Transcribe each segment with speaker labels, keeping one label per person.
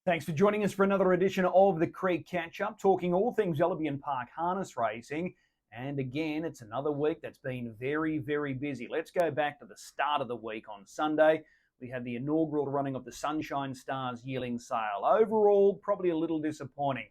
Speaker 1: Thanks for joining us for another edition of the Creek Catch-Up, talking all things Albion Park harness racing. And again, it's another week that's been very, very busy. Let's go back to the start of the week on Sunday. We had the inaugural running of the Sunshine Stars yearling sale. Overall, probably a little disappointing.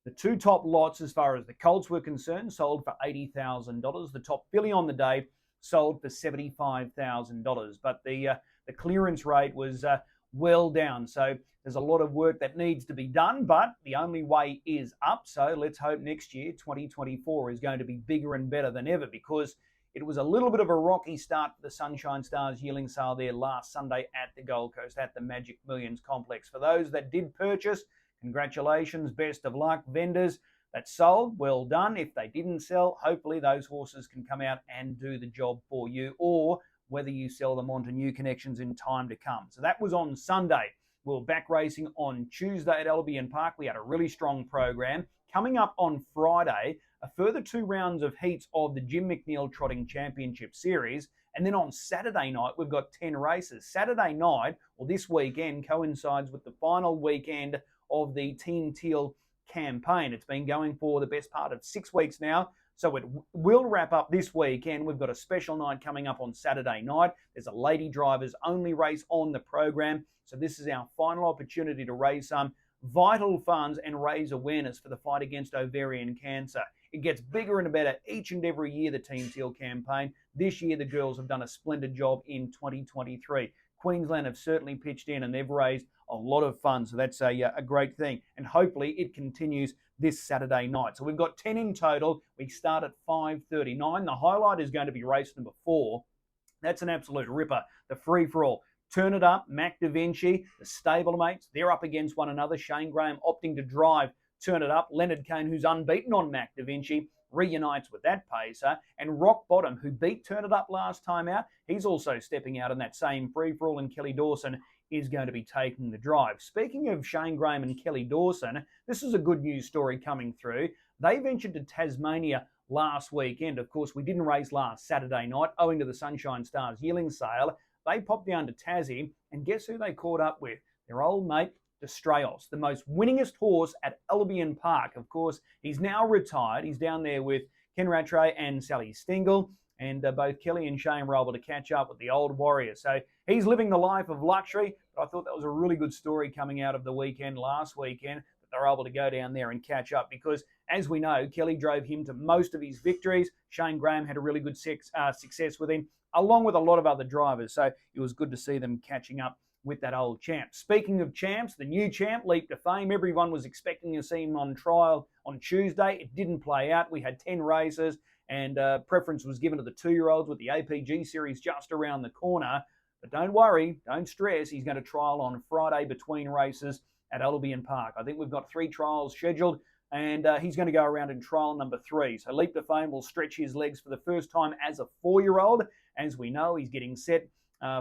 Speaker 1: The two top lots, as far as the colts were concerned, sold for $80,000. The top filly on the day sold for $75,000. But the clearance rate was well down. So there's a lot of work that needs to be done, but the only way is up. So let's hope next year, 2024, is going to be bigger and better than ever, because it was a little bit of a rocky start for the Sunshine Stars yearling sale there last Sunday at the Gold Coast at the Magic Millions complex. For those that did purchase, congratulations, best of luck. Vendors that sold, well done. If they didn't sell, hopefully those horses can come out and do the job for you, or whether you sell them onto new connections in time to come. So that was on Sunday. We were back racing on Tuesday at Albion Park. We had a really strong program. Coming up on Friday, a further 2 rounds of heats of the Jim McNeil Trotting Championship Series. And then on Saturday night, we've got 10 races. Saturday night, or this weekend, coincides with the final weekend of the Team Teal campaign. It's been going for the best part of 6 weeks now. So it will wrap up this weekend. We've got a special night coming up on Saturday night. There's a lady drivers only race on the program. So this is our final opportunity to raise some vital funds and raise awareness for the fight against ovarian cancer. It gets bigger and better each and every year, the Team Teal campaign. This year, the girls have done a splendid job in 2023. Queensland have certainly pitched in and they've raised a lot of funds. So that's a great thing. And hopefully it continues this Saturday night. So we've got 10 in total. We start at 5:39. The highlight is going to be race number 4. That's an absolute ripper. The free-for-all. Turn It Up, Mac Da Vinci, the stablemates, they're up against one another. Shane Graham opting to drive Turn It Up. Leonard Kane, who's unbeaten on Mac Da Vinci, reunites with that pacer. And Rock Bottom, who beat Turn It Up last time out, he's also stepping out in that same free-for-all, and Kelly Dawson is going to be taking the drive. Speaking of Shane Graham and Kelly Dawson, this is a good news story coming through. They ventured to Tasmania last weekend. Of course, we didn't race last Saturday night owing to the Sunshine Stars yearling sale. They popped down to Tassie, and guess who they caught up with? Their old mate, Destrayos, the most winningest horse at Albion Park. Of course, he's now retired. He's down there with Ken Rattray and Sally Stingle, and both Kelly and Shane were able to catch up with the old warrior. So he's living the life of luxury, but I thought that was a really good story coming out of the weekend last weekend, that they were able to go down there and catch up, because as we know, Kelly drove him to most of his victories. Shane Graham had a really good success with him, along with a lot of other drivers. So it was good to see them catching up with that old champ. Speaking of champs, the new champ, Leap to Fame. Everyone was expecting to see him on trial on Tuesday. It didn't play out. We had 10 races, and preference was given to the 2-year-olds with the APG series just around the corner. But don't worry, don't stress. He's going to trial on Friday between races at Albion Park. I think we've got 3 trials scheduled, and he's going to go around in trial number 3. So Leap to Fame will stretch his legs for the first time as a 4-year-old. As we know, he's getting set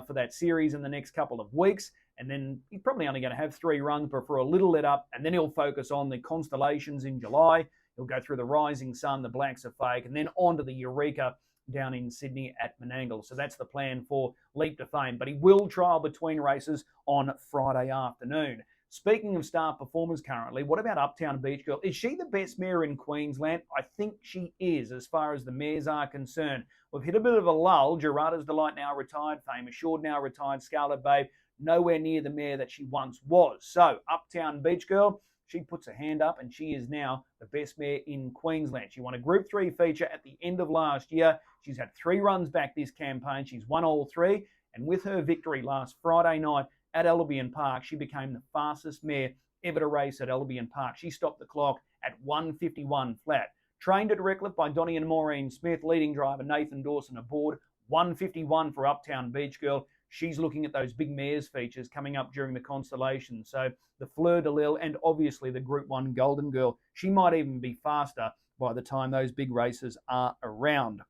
Speaker 1: for that series in the next couple of weeks. And then he's probably only going to have 3 runs, but for a little let up. And then he'll focus on the Constellations in July. He'll go through the Rising Sun, the Blacks Are Fake, and then on to the Eureka down in Sydney at Menangle. So that's the plan for Leap to Fame. But he will trial between races on Friday afternoon. Speaking of star performers currently, what about Uptown Beach Girl? Is she the best mare in Queensland? I think she is, as far as the mares are concerned. We've hit a bit of a lull. Gerardo's Delight now retired. Fame Assured now retired. Scarlet Babe nowhere near the mare that she once was. So Uptown Beach Girl, she puts her hand up, and she is now the best mare in Queensland. She won a Group 3 feature at the end of last year. She's had 3 runs back this campaign. She's won all 3. And with her victory last Friday night at Albion Park, she became the fastest mare ever to race at Albion Park. She stopped the clock at 1:51 flat. Trained at Redcliffe by Donnie and Maureen Smith, leading driver Nathan Dawson aboard. 1:51 for Uptown Beach Girl. She's looking at those big mares features coming up during the Constellation. So the Fleur de Lille and obviously the Group 1 Golden Girl. She might even be faster by the time those big races are around.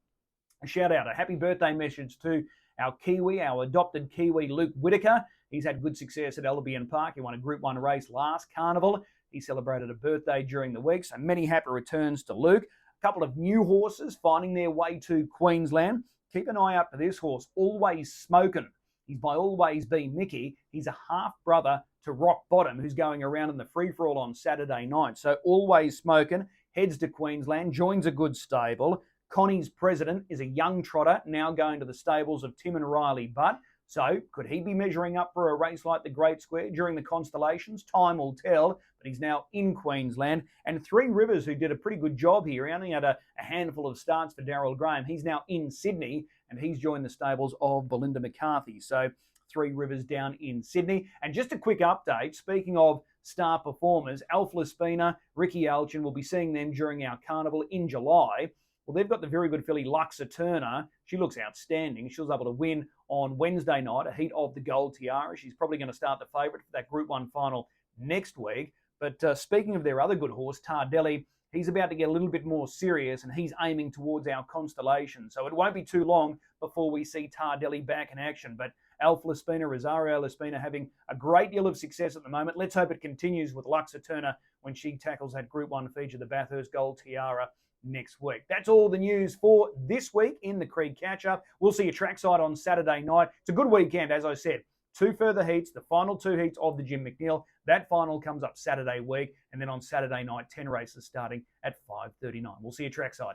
Speaker 1: A shout out, a happy birthday message to our Kiwi, our adopted Kiwi, Luke Whitaker. He's had good success at Albion Park. He won a Group 1 race last carnival. He celebrated a birthday during the week, so many happy returns to Luke. A couple of new horses finding their way to Queensland. Keep an eye out for this horse, Always Smokin'. He's by Always Be Mickey. He's a half brother to Rock Bottom, who's going around in the free-for-all on Saturday night. So Always Smoking heads to Queensland, joins a good stable. Connie's President is a young trotter, now going to the stables of Tim and Riley Butt. So could he be measuring up for a race like the Great Square during the Constellations? Time will tell, but he's now in Queensland. And Three Rivers, who did a pretty good job here, he only had a handful of starts for Darryl Graham. He's now in Sydney, and he's joined the stables of Belinda McCarthy. So Three Rivers down in Sydney. And just a quick update, speaking of star performers, Alpha Spina, Ricky Alchin, will be seeing them during our carnival in July. Well, they've got the very good filly Luxa Turner. She looks outstanding. She was able to win on Wednesday night, a heat of the Gold Tiara. She's probably going to start the favourite for that Group 1 final next week. But speaking of their other good horse, Tardelli, he's about to get a little bit more serious, and he's aiming towards our Constellation. So it won't be too long before we see Tardelli back in action. But Alpha Spina, Rosario Spina having a great deal of success at the moment. Let's hope it continues with Luxa Turner when she tackles that Group 1 feature, the Bathurst Gold Tiara, next week. That's all the news for this week in the Creed Catch-Up. We'll see you trackside on Saturday night. It's a good weekend, as I said. 2 further heats, the final 2 heats of the Jim McNeil. That final comes up Saturday week, and then on Saturday night, 10 races starting at 5:39. We'll see you trackside.